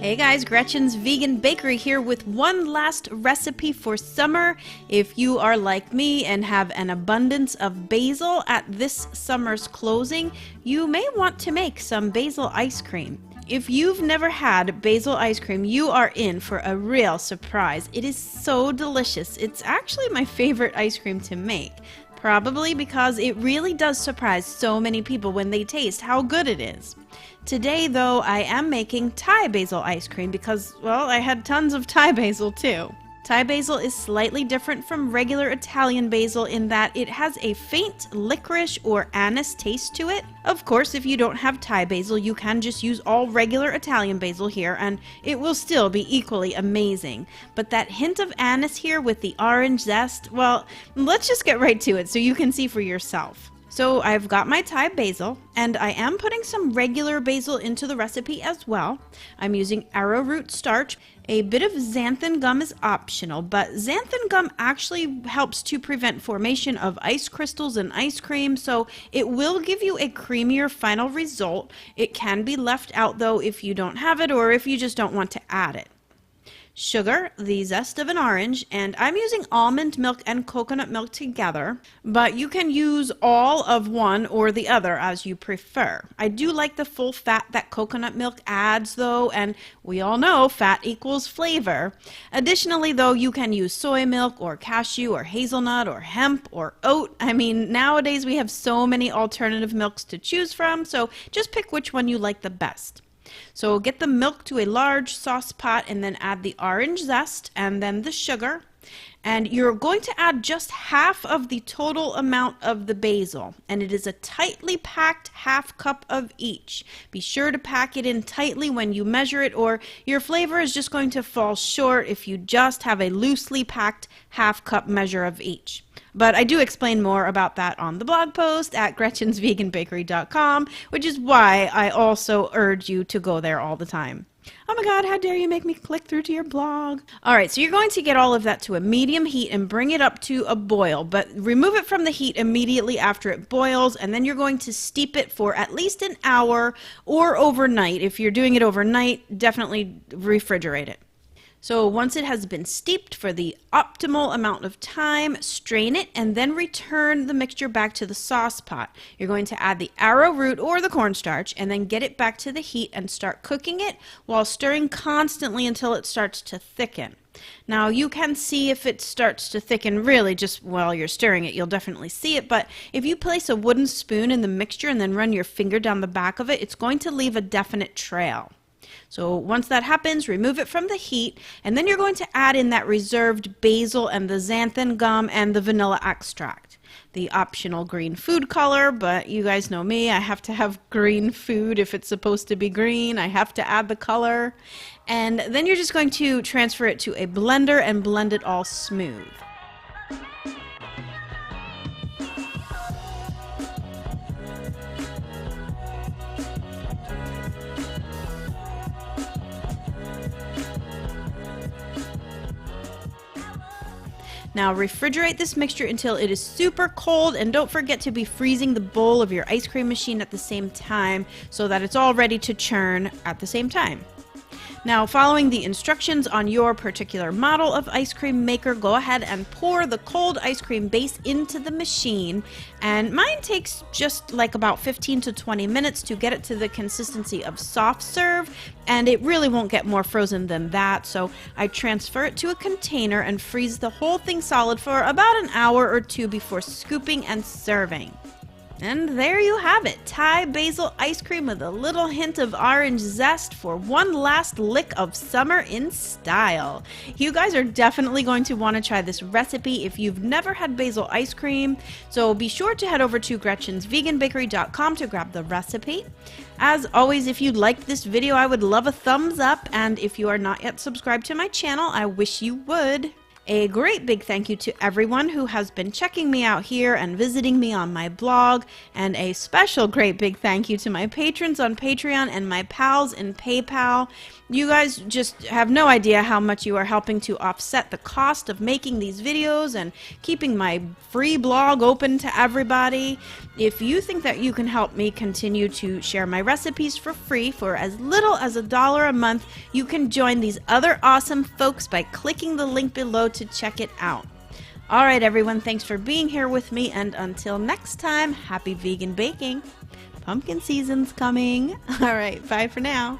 Hey guys, Gretchen's Vegan Bakery here with one last recipe for summer. If you are like me and have an abundance of basil at this summer's closing, you may want to make some basil ice cream. If you've never had basil ice cream, you are in for a real surprise. It is so delicious. It's actually my favorite ice cream to make. Probably because it really does surprise so many people when they taste how good it is. Today, though, I am making Thai basil ice cream because, well, I had tons of Thai basil too. Thai basil is slightly different from regular Italian basil in that it has a faint licorice or anise taste to it. Of course, if you don't have Thai basil, you can just use all regular Italian basil here and it will still be equally amazing. But that hint of anise here with the orange zest, well, let's just get right to it so you can see for yourself. So I've got my Thai basil, and I am putting some regular basil into the recipe as well. I'm using arrowroot starch. A bit of xanthan gum is optional, but xanthan gum actually helps to prevent formation of ice crystals in ice cream, so it will give you a creamier final result. It can be left out though if you don't have it or if you just don't want to add it. Sugar, the zest of an orange, and I'm using almond milk and coconut milk together, but you can use all of one or the other as you prefer. I do like the full fat that coconut milk adds though, and we all know fat equals flavor. Additionally though, you can use soy milk or cashew or hazelnut or hemp or oat. I mean, nowadays we have so many alternative milks to choose from, so just pick which one you like the best. So get the milk to a large sauce pot and then add the orange zest and then the sugar. And you're going to add just half of the total amount of the basil. And it is a tightly packed half cup of each. Be sure to pack it in tightly when you measure it or your flavor is just going to fall short if you just have a loosely packed half cup measure of each. But I do explain more about that on the blog post at gretchensveganbakery.com, which is why I also urge you to go there all the time. Oh my God, how dare you make me click through to your blog. All right, so you're going to get all of that to a medium heat and bring it up to a boil, but remove it from the heat immediately after it boils, and then you're going to steep it for at least an hour or overnight. If you're doing it overnight, definitely refrigerate it. So once it has been steeped for the optimal amount of time, strain it and then return the mixture back to the sauce pot. You're going to add the arrowroot or the cornstarch and then get it back to the heat and start cooking it while stirring constantly until it starts to thicken. Now you can see if it starts to thicken really just while you're stirring it, you'll definitely see it, but if you place a wooden spoon in the mixture and then run your finger down the back of it, it's going to leave a definite trail. So once that happens, remove it from the heat, and then you're going to add in that reserved basil and the xanthan gum and the vanilla extract. The optional green food color, but you guys know me, I have to have green food if it's supposed to be green. I have to add the color. And then you're just going to transfer it to a blender and blend it all smooth. Now refrigerate this mixture until it is super cold, and don't forget to be freezing the bowl of your ice cream machine at the same time so that it's all ready to churn at the same time. Now, following the instructions on your particular model of ice cream maker, go ahead and pour the cold ice cream base into the machine. And mine takes just like about 15 to 20 minutes to get it to the consistency of soft serve, and it really won't get more frozen than that. So I transfer it to a container and freeze the whole thing solid for about an hour or two before scooping and serving. And there you have it, Thai basil ice cream with a little hint of orange zest for one last lick of summer in style. You guys are definitely going to want to try this recipe if you've never had basil ice cream, so be sure to head over to gretchensveganbakery.com to grab the recipe. As always, if you liked this video, I would love a thumbs up, and if you are not yet subscribed to my channel, I wish you would. A great big thank you to everyone who has been checking me out here and visiting me on my blog, and a special great big thank you to my patrons on Patreon and my pals in PayPal. You guys just have no idea how much you are helping to offset the cost of making these videos and keeping my free blog open to everybody. If you think that you can help me continue to share my recipes for free for as little as $1 a month, you can join these other awesome folks by clicking the link below to check it out. All right, everyone, thanks for being here with me, and until next time, happy vegan baking. Pumpkin season's coming. All right, bye for now.